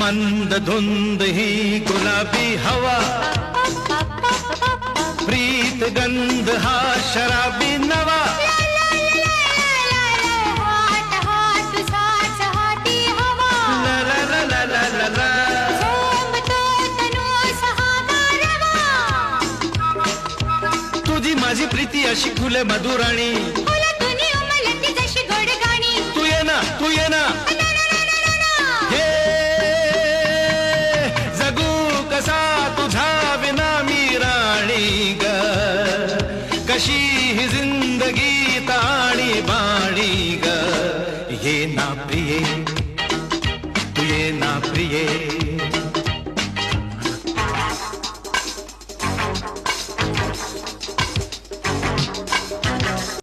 मंद धुंद ही गुलाबी हवा, प्रीत गंध हा शराबी नवा, तुझी माझी प्रीती अशी फुले मधुराणी, तू ये ना, तू ये ना.